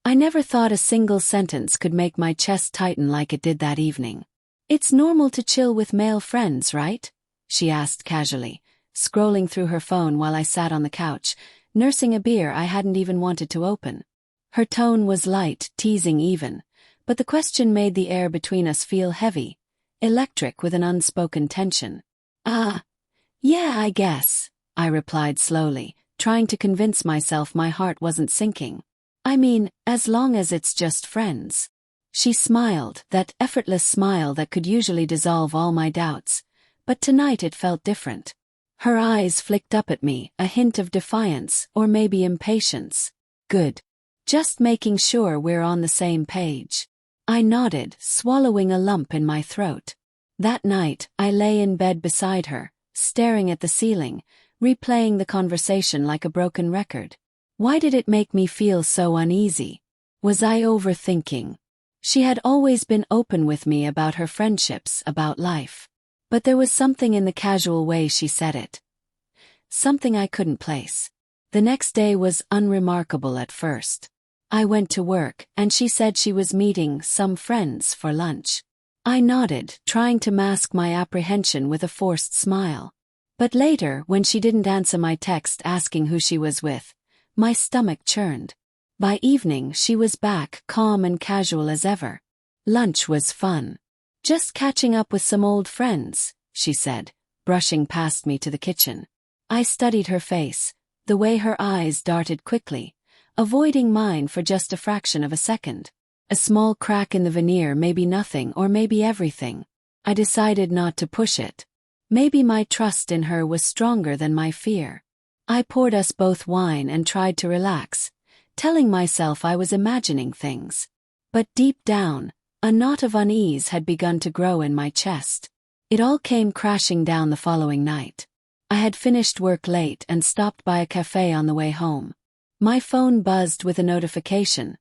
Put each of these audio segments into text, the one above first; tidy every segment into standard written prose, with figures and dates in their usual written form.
I never thought a single sentence could make my chest tighten like it did that evening. "It's normal to chill with male friends, right?" she asked casually, scrolling through her phone while I sat on the couch, nursing a beer I hadn't even wanted to open. Her tone was light, teasing even, but the question made the air between us feel heavy, electric with an unspoken tension. Yeah, I guess," I replied slowly, trying to convince myself my heart wasn't sinking. "I mean, as long as it's just friends." She smiled, that effortless smile that could usually dissolve all my doubts, but tonight it felt different. Her eyes flicked up at me, a hint of defiance, or maybe impatience. "Good. Just making sure we're on the same page." I nodded, swallowing a lump in my throat. That night, I lay in bed beside her, staring at the ceiling, replaying the conversation like a broken record. Why did it make me feel so uneasy? Was I overthinking? She had always been open with me about her friendships, about life. But there was something in the casual way she said it. Something I couldn't place. The next day was unremarkable at first. I went to work, and she said she was meeting some friends for lunch. I nodded, trying to mask my apprehension with a forced smile. But later, when she didn't answer my text asking who she was with, my stomach churned. By evening, she was back, calm and casual as ever. Lunch was fun. "Just catching up with some old friends," she said, brushing past me to the kitchen. I studied her face, the way her eyes darted quickly, avoiding mine for just a fraction of a second. A small crack in the veneer, maybe nothing or maybe everything. I decided not to push it. Maybe my trust in her was stronger than my fear. I poured us both wine and tried to relax, telling myself I was imagining things. But deep down, a knot of unease had begun to grow in my chest. It all came crashing down the following night. I had finished work late and stopped by a cafe on the way home. My phone buzzed with a notification.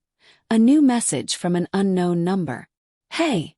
A new message from an unknown number. "Hey!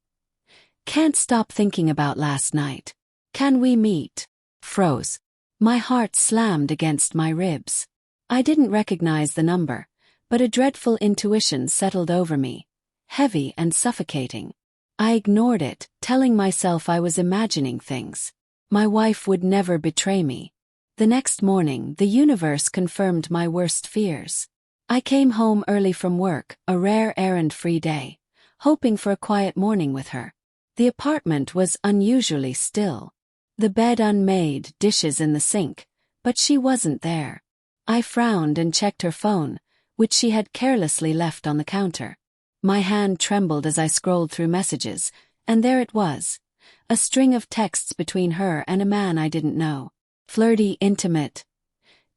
Can't stop thinking about last night. Can we meet?" Froze. My heart slammed against my ribs. I didn't recognize the number, but a dreadful intuition settled over me, heavy and suffocating. I ignored it, telling myself I was imagining things. My wife would never betray me. The next morning, the universe confirmed my worst fears. I came home early from work, a rare errand-free day, hoping for a quiet morning with her. The apartment was unusually still. The bed unmade, dishes in the sink, but she wasn't there. I frowned and checked her phone, which she had carelessly left on the counter. My hand trembled as I scrolled through messages, and there it was. A string of texts between her and a man I didn't know. Flirty, intimate.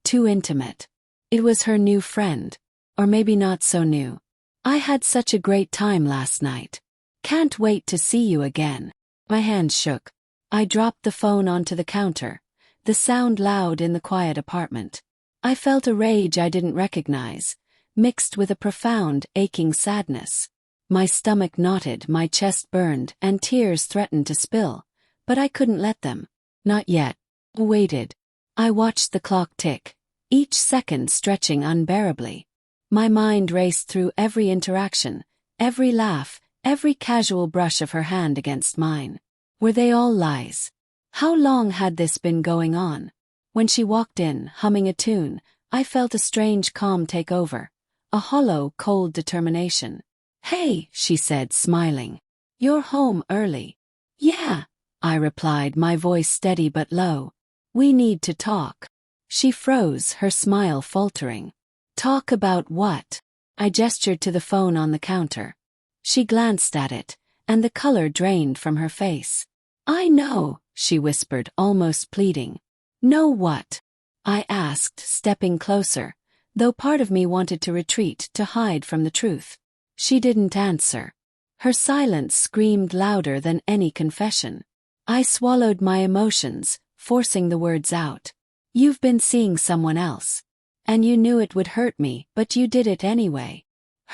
Too intimate. It was her new friend. Or maybe not so new. "I had such a great time last night. Can't wait to see you again." My hand shook. I dropped the phone onto the counter, the sound loud in the quiet apartment. I felt a rage I didn't recognize, mixed with a profound, aching sadness. My stomach knotted, my chest burned, and tears threatened to spill, but I couldn't let them. Not yet. Waited. I watched the clock tick, each second stretching unbearably. My mind raced through every interaction, every laugh, every casual brush of her hand against mine. Were they all lies? How long had this been going on? When she walked in, humming a tune, I felt a strange calm take over, a hollow, cold determination. "Hey," she said, smiling. "You're home early." "Yeah," I replied, my voice steady but low. "We need to talk." She froze, her smile faltering. "Talk about what?" I gestured to the phone on the counter. She glanced at it, and the color drained from her face. "I know," she whispered, almost pleading. "Know what?" I asked, stepping closer, though part of me wanted to retreat, to hide from the truth. She didn't answer. Her silence screamed louder than any confession. I swallowed my emotions, forcing the words out. "You've been seeing someone else. And you knew it would hurt me, but you did it anyway."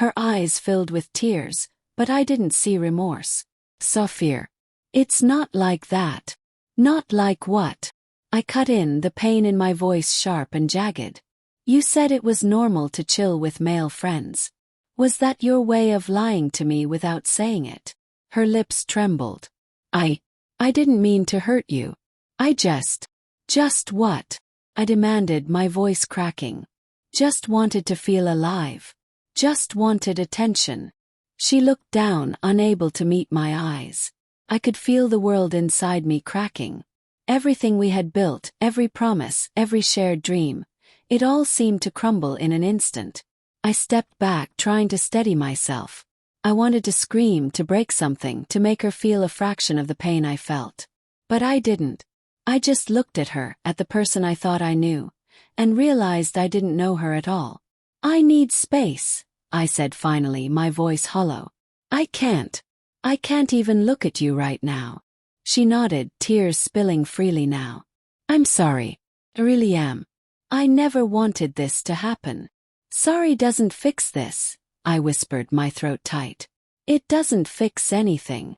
Her eyes filled with tears, but I didn't see remorse. Saw fear. "It's not like that." "Not like what?" I cut in, the pain in my voice sharp and jagged. "You said it was normal to chill with male friends. Was that your way of lying to me without saying it? Her lips trembled. I didn't mean to hurt you. I just what? I demanded, my voice cracking. Just wanted to feel alive. Just wanted attention. She looked down, unable to meet my eyes. I could feel the world inside me cracking. Everything we had built, every promise, every shared dream, it all seemed to crumble in an instant. I stepped back, trying to steady myself. I wanted to scream, to break something, to make her feel a fraction of the pain I felt. But I didn't. I just looked at her, at the person I thought I knew, and realized I didn't know her at all. I need space, I said finally, my voice hollow. I can't even look at you right now. She nodded, tears spilling freely now. I'm sorry. I really am. I never wanted this to happen. Sorry doesn't fix this, I whispered, my throat tight. It doesn't fix anything.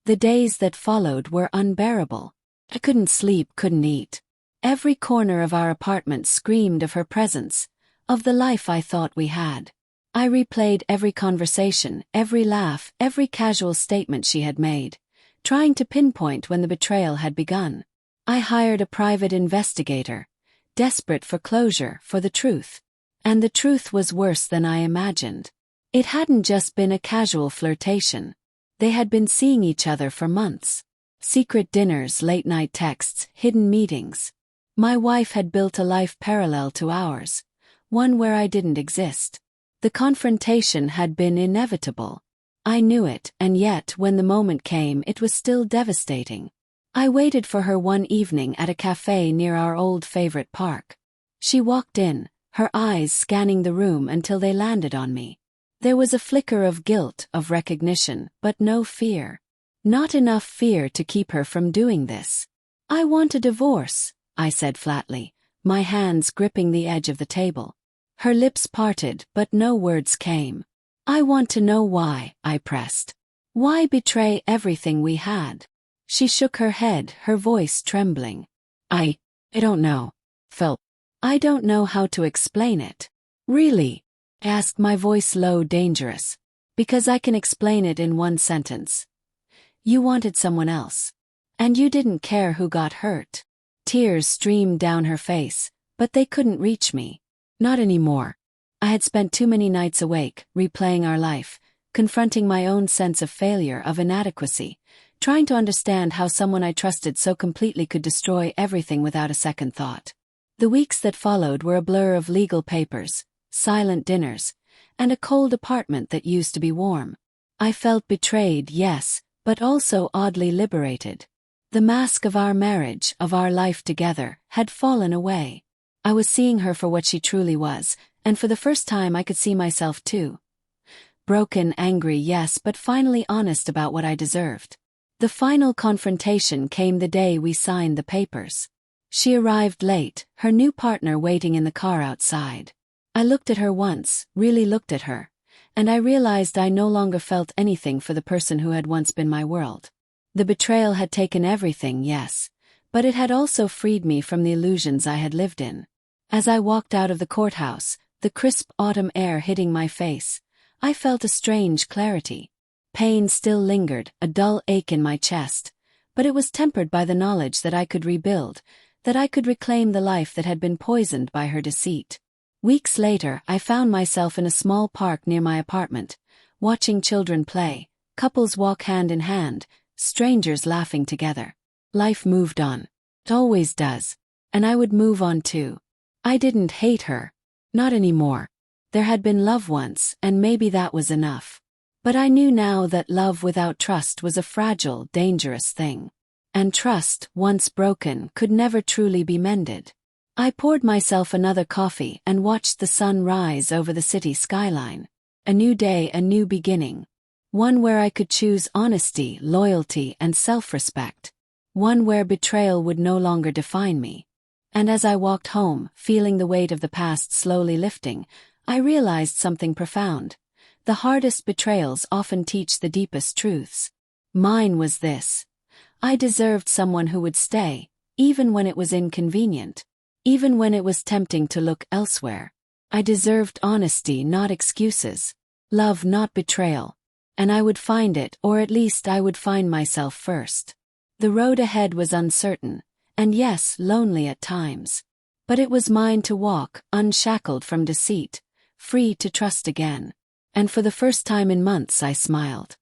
The days that followed were unbearable. I couldn't sleep, couldn't eat. Every corner of our apartment screamed of her presence, of the life I thought we had. I replayed every conversation, every laugh, every casual statement she had made, trying to pinpoint when the betrayal had begun. I hired a private investigator, desperate for closure, for the truth. And the truth was worse than I imagined. It hadn't just been a casual flirtation. They had been seeing each other for months. Secret dinners, late-night texts, hidden meetings. My wife had built a life parallel to ours, one where I didn't exist. The confrontation had been inevitable. I knew it, and yet when the moment came, it was still devastating. I waited for her one evening at a cafe near our old favorite park. She walked in, her eyes scanning the room until they landed on me. There was a flicker of guilt, of recognition, but no fear. Not enough fear to keep her from doing this. I want a divorce, I said flatly, my hands gripping the edge of the table. Her lips parted, but no words came. I want to know why, I pressed. Why betray everything we had? She shook her head, her voice trembling. I don't know. Phil. I don't know how to explain it. Really? Asked, my voice low, dangerous. Because I can explain it in one sentence. You wanted someone else. And you didn't care who got hurt. Tears streamed down her face, but they couldn't reach me. Not anymore. I had spent too many nights awake, replaying our life, confronting my own sense of failure, of inadequacy, trying to understand how someone I trusted so completely could destroy everything without a second thought. The weeks that followed were a blur of legal papers, silent dinners, and a cold apartment that used to be warm. I felt betrayed, yes, but also oddly liberated. The mask of our marriage, of our life together, had fallen away. I was seeing her for what she truly was, and for the first time I could see myself too. Broken, angry, yes, but finally honest about what I deserved. The final confrontation came the day we signed the papers. She arrived late, her new partner waiting in the car outside. I looked at her once, really looked at her, and I realized I no longer felt anything for the person who had once been my world. The betrayal had taken everything, yes, but it had also freed me from the illusions I had lived in. As I walked out of the courthouse, the crisp autumn air hitting my face, I felt a strange clarity. Pain still lingered, a dull ache in my chest, but it was tempered by the knowledge that I could rebuild, that I could reclaim the life that had been poisoned by her deceit. Weeks later, I found myself in a small park near my apartment, watching children play, couples walk hand in hand, strangers laughing together. Life moved on. It always does. And I would move on too. I didn't hate her. Not anymore. There had been love once, and maybe that was enough. But I knew now that love without trust was a fragile, dangerous thing. And trust, once broken, could never truly be mended. I poured myself another coffee and watched the sun rise over the city skyline. A new day, a new beginning. One where I could choose honesty, loyalty, and self-respect. One where betrayal would no longer define me. And as I walked home, feeling the weight of the past slowly lifting, I realized something profound. The hardest betrayals often teach the deepest truths. Mine was this. I deserved someone who would stay, even when it was inconvenient. Even when it was tempting to look elsewhere. I deserved honesty, not excuses. Love, not betrayal. And I would find it, or at least I would find myself first. The road ahead was uncertain, and yes, lonely at times. But it was mine to walk, unshackled from deceit, free to trust again. And for the first time in months I smiled.